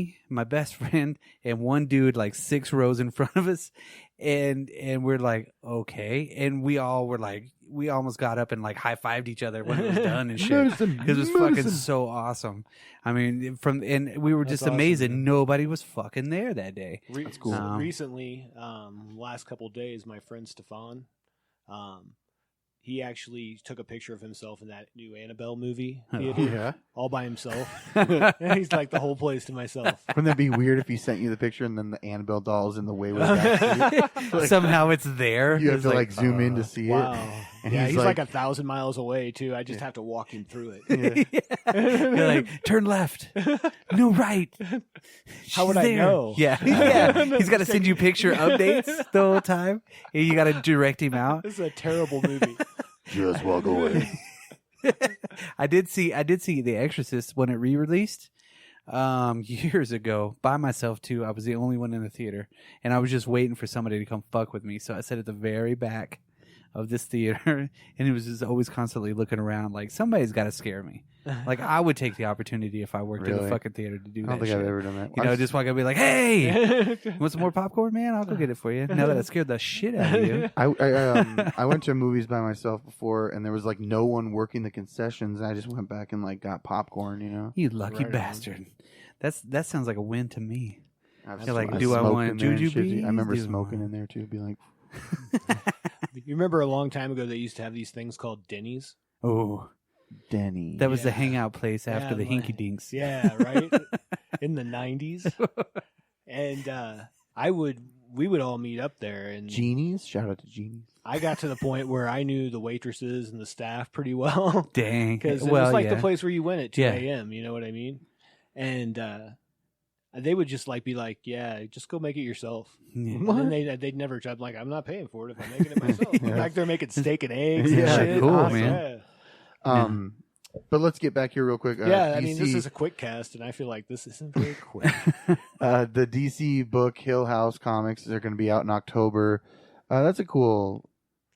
me, my best friend, and one dude like 6 rows in front of us, and we're like, okay, and we all were like, we almost got up and like high-fived each other when it was done and shit. It was fucking so awesome. I mean, and we were just amazed that nobody was fucking there that day. That's cool. Recently, last couple of days, my friend Stefan, he actually took a picture of himself in that new Annabelle movie theater, all by himself. And he's like, the whole place to myself. Wouldn't that be weird if he sent you the picture and then the Annabelle doll is in the way with that? Like, somehow it's there. You have to like zoom in to see it. And yeah, he's like 1,000 miles away too. I just have to walk him through it. You're like, turn left, no right. How would I know? Yeah. He's got to send you picture updates the whole time. And you got to direct him out. This is a terrible movie. Just walk away. I did see The Exorcist when it re-released years ago by myself too. I was the only one in the theater, and I was just waiting for somebody to come fuck with me. So I sat at the very back of this theater, and he was just always constantly looking around like, somebody's got to scare me. Like, I would take the opportunity if I worked in a fucking theater to do that. I don't think shit. I've ever done that. You know, just walk up and be like, hey, want some more popcorn, man? I'll go get it for you. Now that I scared the shit out of you. I went to movies by myself before, and there was like no one working the concessions. And I just went back and like got popcorn, you know? You lucky bastard. That sounds like a win to me. You're like, do I want jujubes? I remember smoking in there too. Be like... You remember a long time ago they used to have these things called Denny's? Oh, Denny. That was the hangout place after the Hinky Dinks. Yeah, right. In the 90s. And we would all meet up there. And Genies? Shout out to Genies. I got to the point where I knew the waitresses and the staff pretty well. Dang. Because it was like the place where you went at 2 a.m., you know what I mean? And they would just like be like, yeah, just go make it yourself. And then they'd never judge. Like, I'm not paying for it if I'm making it myself. Like they're making steak and eggs and shit. Cool, awesome. man. Yeah. But let's get back here real quick. I mean, this is a quick cast, and I feel like this isn't very quick. The DC book Hill House comics, they're going to be out in October. That's a cool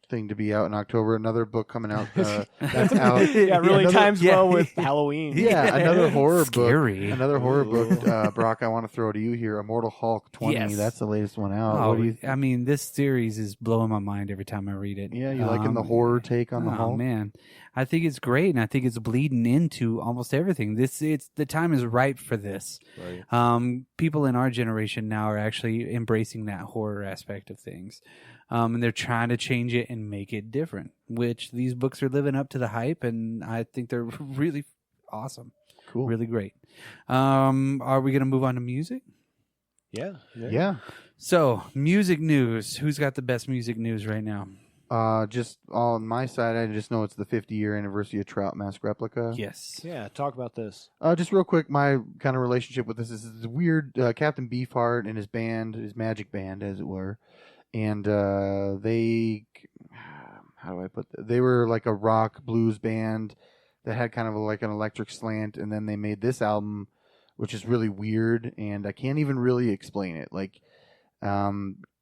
thing to be out in October. Another book coming out that's out. Yeah, really times well with Halloween. Yeah, another horror Scary. book. Another horror book, Brock, I want to throw to you here. Immortal Hulk 20. Yes. That's the latest one out. Oh, I mean, this series is blowing my mind every time I read it. Yeah, you liking the horror take on the Hulk? Oh, man. I think it's great, and I think it's bleeding into almost everything. The time is ripe for this. Right. People in our generation now are actually embracing that horror aspect of things. And they're trying to change it and make it different, which these books are living up to the hype, and I think they're really awesome. Cool. Really great. Are we going to move on to music? Yeah. So, music news. Who's got the best music news right now? Just on my side, I just know it's the 50-year anniversary of Trout Mask Replica. Yes. Yeah, talk about this. Just real quick, my kind of relationship with this is weird. Captain Beefheart and his band, his magic band, as it were, and they, how do I put that? They were like a rock blues band that had kind of like an electric slant, and then they made this album, which is really weird, and I can't even really explain it. Like,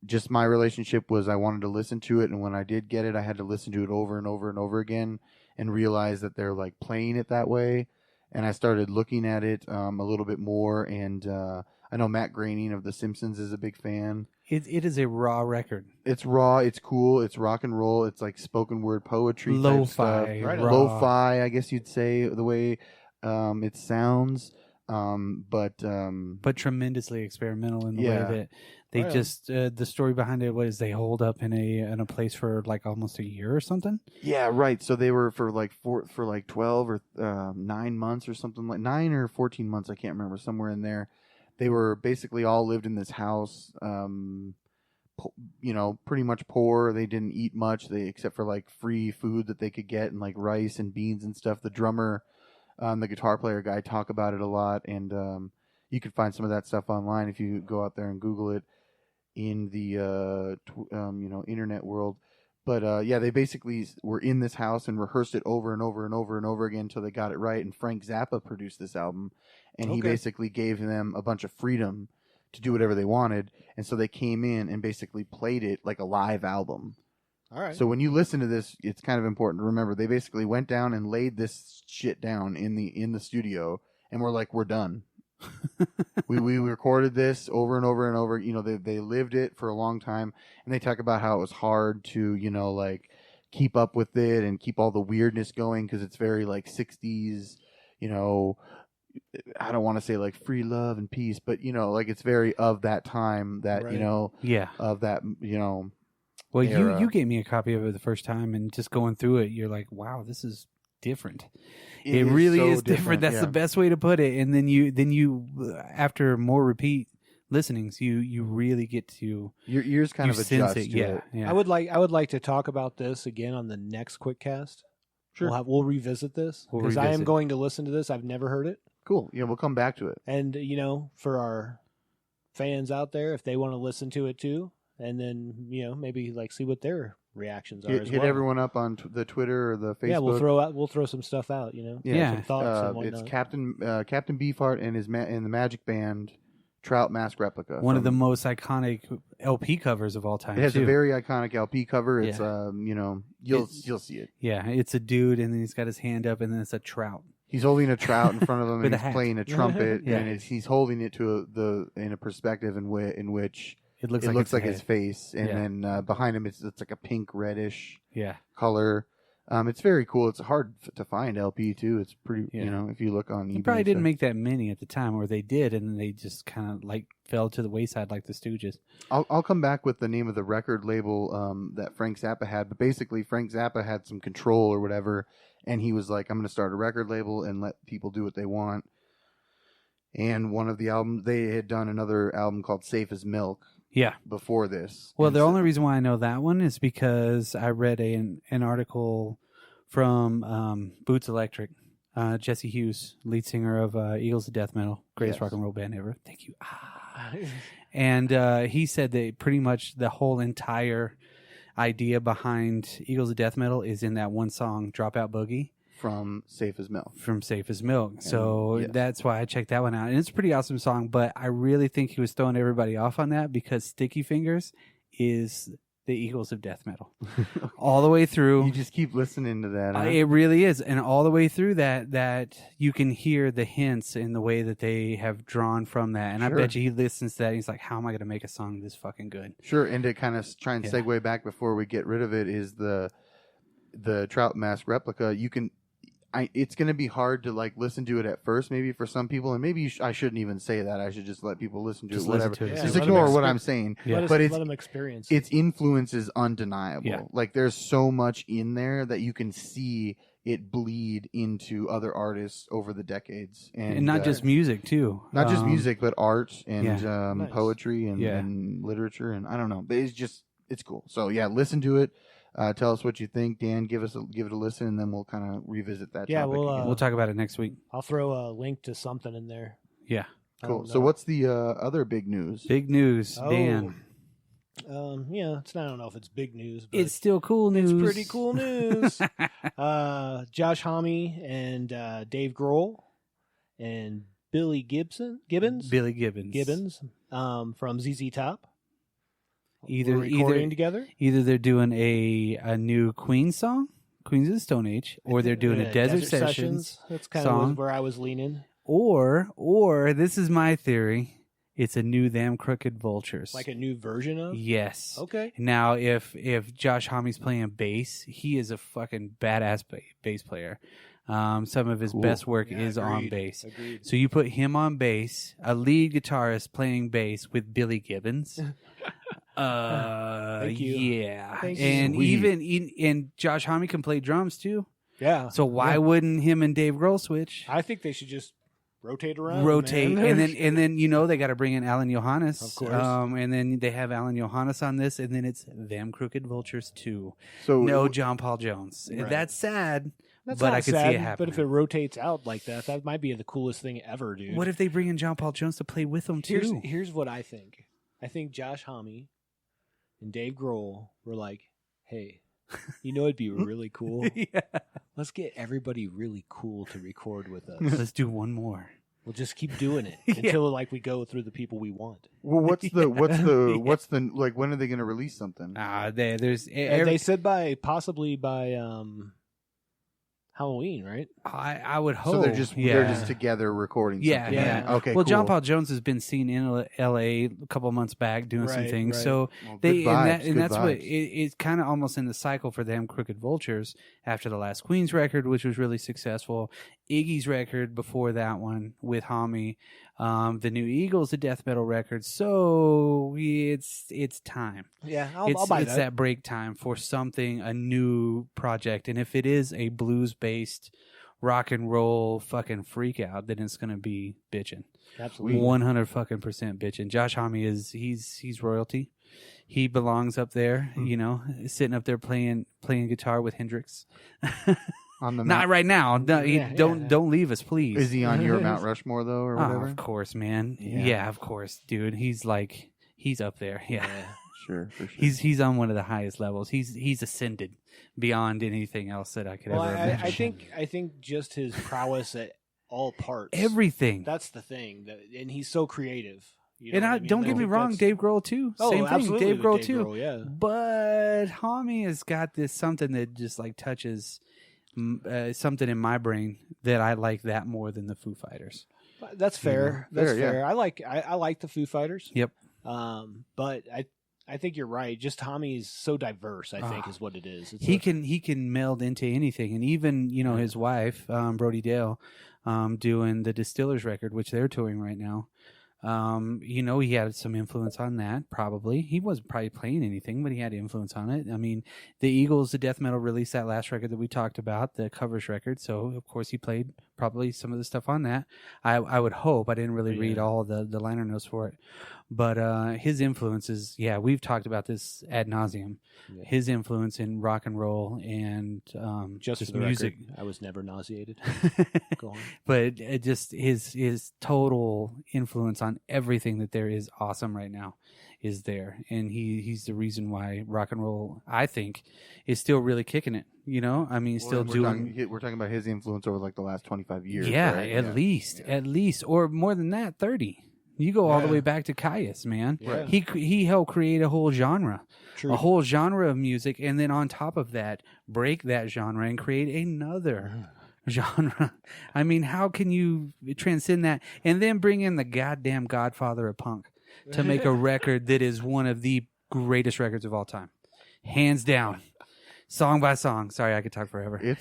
just my relationship was I wanted to listen to it, and when I did get it, I had to listen to it over and over and over again and realize that they're like playing it that way. And I started looking at it a little bit more, and I know Matt Groening of The Simpsons is a big fan. It is a raw record. It's raw. It's cool. It's rock and roll. It's like spoken word poetry type stuff. Right, lo-fi, I guess you'd say, the way it sounds. But tremendously experimental in the way that they the story behind it was they hold up in a place for like almost a year or something. Yeah, right. So they were for like 12 or 9 months or something, like 9 or 14 months. I can't remember, somewhere in there. They were basically all lived in this house, pretty much poor. They didn't eat much, except for like free food that they could get, and like rice and beans and stuff. The drummer, the guitar player guy, talk about it a lot, and you can find some of that stuff online if you go out there and Google it in the internet world. But they basically were in this house and rehearsed it over and over and over and over again until they got it right. And Frank Zappa produced this album, and he basically gave them a bunch of freedom to do whatever they wanted. And so they came in and basically played it like a live album. All right. So when you listen to this, it's kind of important to remember they basically went down and laid this shit down in the studio, and we're like, we're done. we recorded this over and over and over. You know, they lived it for a long time, and they talk about how it was hard to, you know, like keep up with it and keep all the weirdness going because it's very like 60s, you know. I don't want to say like free love and peace, but you know, like it's very of that time that you know, of that, you know. Well, era. you gave me a copy of it the first time, and just going through it, you're like, wow, this is different. It really so is different. That's the best way to put it. And then you after more repeat listenings, you really get to your ears kind of adjust it. to Yeah, it. I would like to talk about this again on the next Quickcast. Sure, we'll revisit this because I am going to listen to this. I've never heard it. Cool. Yeah, we'll come back to it. And you know, for our fans out there, if they want to listen to it too, and then you know maybe like see what their reactions are. Hit everyone up on the Twitter or the Facebook. Yeah, we'll throw some stuff out. You know, some thoughts and whatnot. It's Captain Beefheart and his and the Magic Band. Trout Mask Replica. One of the most iconic LP covers of all time. It has too. a very iconic LP cover. It's you know, you'll see it. Yeah, it's a dude, and then he's got his hand up, and then it's a trout. He's holding a trout in front of him, and he's hat. playing a trumpet, Yeah. and he's holding it to in a perspective in which it looks like his face, and then behind him it's like a pink reddish color. It's very cool. It's hard to find LP too. It's pretty, you know, if you look on eBay. They probably didn't make that many at the time, or they did, and then they just kind of like fell to the wayside like the Stooges. I'll come back with the name of the record label that Frank Zappa had, but basically Frank Zappa had some control or whatever, and he was like, I'm going to start a record label and let people do what they want. And one of the albums, they had done another album called Safe as Milk. Yeah. Before this. Well, the only reason why I know that one is because I read an article from Boots Electric. Jesse Hughes, lead singer of Eagles of Death Metal, greatest rock and roll band ever. Thank you. And he said that pretty much the whole entire idea behind Eagles of Death Metal is in that one song, Dropout Boogie. From Safe as Milk. So that's why I checked that one out. And it's a pretty awesome song, but I really think he was throwing everybody off on that because Sticky Fingers is the Eagles of Death Metal. All the way through. You just keep listening to that. Huh? It really is. And all the way through that you can hear the hints in the way that they have drawn from that. And I bet you he listens to that and he's like, how am I going to make a song this fucking good? Sure. And to kind of try and segue back before we get rid of it is the Trout Mask Replica. You can... it's going to be hard to like listen to it at first, maybe for some people, and maybe I shouldn't even say that. I should just let people listen to it. Whatever, just ignore what I'm saying. Yeah. But let them experience. Its influence is undeniable. Yeah. Like there's so much in there that you can see it bleed into other artists over the decades, and not just music too. Not just music, but art and Nice. poetry and literature, and I don't know. But it's cool. So yeah, listen to it. Tell us what you think, Dan. Give it a listen, and then we'll kind of revisit that. Yeah, topic again. we'll talk about it next week. I'll throw a link to something in there. Yeah, cool. So what's the other big news? Big news, Dan. Yeah, I don't know if it's big news, but It's still cool news. It's pretty cool news. Josh Homme and Dave Grohl and Billy Gibbons from ZZ Top. Either recording together. Either they're doing a new Queen song, Queens of the Stone Age, or they're doing a Desert Sessions. That's kind song. of where I was leaning. Or this is my theory. It's a new Them Crooked Vultures. Like a new version of? Yes. Okay. Now, if Josh Homme's playing bass, he is a fucking badass bass player. Some of his best work is on bass. Agreed. So you put him on bass, a lead guitarist playing bass with Billy Gibbons. Thank you. Yeah. Thank and you. even Josh Homme can play drums too. Yeah. So why wouldn't him and Dave Grohl switch? I think they should just rotate around. Man. and then they got to bring in Alan Johannes, of course. And then they have Alan Johannes on this, and then it's Them Crooked Vultures 2. So no John Paul Jones. Right. That's sad. That's but not I could sad, see it happening. But if it rotates out like that, that might be the coolest thing ever, dude. What if they bring in John Paul Jones to play with them too? Here's what I think. I think Josh Homme and Dave Grohl were like, "Hey, you know it'd be really cool. Yeah. Let's get everybody really cool to record with us. Let's do one more. We'll just keep doing it until like we go through the people we want." Well, what's the like? When are they going to release something? They said possibly by Halloween, right? I would hope. So they're just together recording. Yeah, something. yeah. Okay. Well, cool. John Paul Jones has been seen in L.A. a couple of months back doing some Right, things. right. So Well, they good vibes, and good that's what vibes. it's kind of almost in the cycle for them. Crooked Vultures after the last Queen's record, which was really successful. Iggy's record before that one with Hami. The new Eagles, a death metal record. So it's time. Yeah, I'll buy It's that break time for something, a new project. And if it is a blues based rock and roll fucking freak out, then it's gonna be bitchin'. Absolutely. 100 fucking percent bitchin'. Josh Homme he's royalty. He belongs up there, sitting up there playing guitar with Hendrix. On the Not right now. No, Yeah, don't leave us, please. Is he on your Mount Rushmore though, or Oh, whatever? of course, man. Yeah. Yeah, of course, dude. He's up there. Yeah. Sure, for sure. He's on one of the highest levels. He's ascended beyond anything else that I could Well, ever imagine. I think just his prowess at all parts. Everything. That's the thing. And he's so creative. You know And what I mean? don't I get me think wrong, that's- Dave Grohl too. Oh, Same thing, absolutely Dave with Grohl Dave too. Grohl, yeah. But Hami has got this something that just like touches something in my brain that I like that more than the Foo Fighters. That's fair. Yeah. That's Fair, fair. I like the Foo Fighters. Yep. But I think you're right. Just Tommy's so diverse. I think is what it is. It's He can meld into anything, and even his wife, Brody Dale, doing the Distillers record, which they're touring right now. He had some influence on that. Probably he wasn't probably playing anything, but he had influence on it. I mean, the Eagles, the death metal, released that last record that we talked about, the covers record. So of course he played probably some of the stuff on that. I would hope. I didn't really read all the liner notes for it, but his influences. Yeah, we've talked about this ad nauseum. Yeah. His influence in rock and roll and just just for the music. record, I was never nauseated. Go on. But it just his total influence on everything that there is awesome right now is there, and he's the reason why rock and roll, I think, is still really kicking it. I mean, still doing. We're talking about his influence over like the last 25 years. Yeah, right? at least, or more than that, 30. You go all the way back to Caius, man. Yeah. He helped create a whole genre. True. A whole genre of music, and then on top of that, break that genre and create another genre. I mean, how can you transcend that and then bring in the goddamn godfather of punk to make a record that is one of the greatest records of all time, hands down, song by song? Sorry, I could talk forever. Go ahead.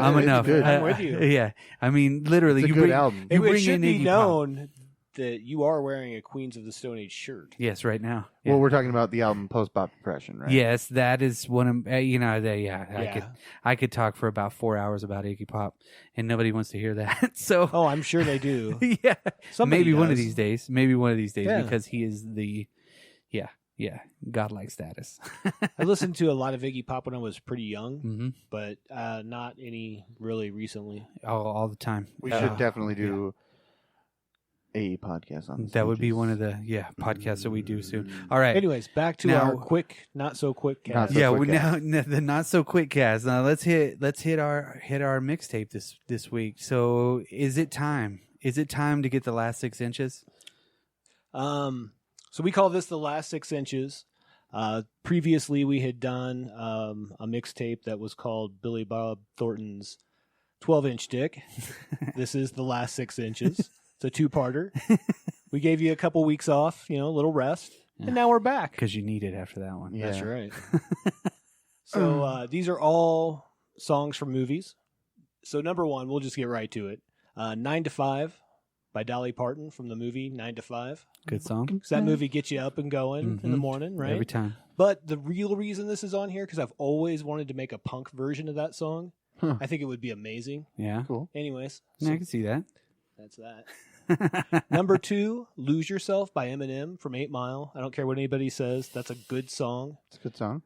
I'm It's enough. good. I'm with you. Yeah, I mean, literally, It's a you good bring album. you It bring should in be Iggy Pop. known that you are wearing a Queens of the Stone Age shirt. Yes, right now. Well, we're talking about the album Post Bop Depression, right? Yes, that is one of I could talk for about 4 hours about Iggy Pop, and nobody wants to hear that. So, Oh, I'm sure they do. yeah, Somebody maybe one of does. these days. Maybe one of these days Yeah. because he is the, godlike status. I listened to a lot of Iggy Pop when I was pretty young, hmm but not any really recently. all the time. We should definitely do a podcast on this. That would be one of the podcasts that we do soon. All right. Anyways, back to Now- our quick, not so quick Not cast. so Yeah, quick now the not so quick cast. Now let's hit our mixtape this week. So is it time? Is it time to get the last 6 inches? So we call this the last 6 inches. Previously, we had done a mixtape that was called Billy Bob Thornton's 12-inch dick. This is the last 6 inches. It's a 2-parter. We gave you a couple weeks off, a little rest, and now we're back. Because you need it after that one. Yeah. That's right. So these are all songs from movies. So number one, we'll just get right to it. 9 to 5 by Dolly Parton from the movie 9 to 5. Good song. So that movie gets you up and going in the morning, right? Every time. But the real reason this is on here, because I've always wanted to make a punk version of that song. Huh. I think it would be amazing. Yeah. Cool. Anyways, Yeah, so I can see that. that's that. Number 2, Lose Yourself by Eminem from 8 Mile. I don't care what anybody says. That's a good song. It's a good song.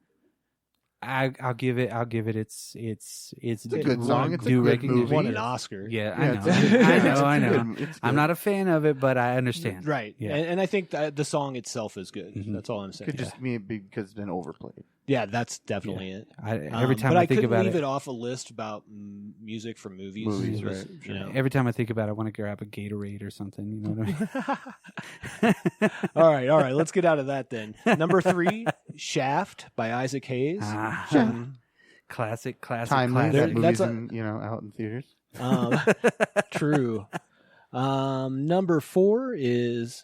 I'll give it. It's a good song. It's a due good recognition. movie. Won an Oscar. Yeah, Yeah, I it's know. a good- I it's know. good. It's I'm good. not a fan of it, but I understand. Right. Yeah. And I think that the song itself is good. Mhm. That's all I'm saying. Could just be because it's been overplayed. Yeah, that's definitely it. Every time but I I think couldn't about leave it, it off a list about music from movies. Movies, Just, right, You know. every time I think about it, I want to grab a Gatorade or something. You know what I mean? all right. Let's get out of that then. Number 3, Shaft by Isaac Hayes. Ah, Um, Classic. timely. That That's movie's out in theaters. True. Number 4 is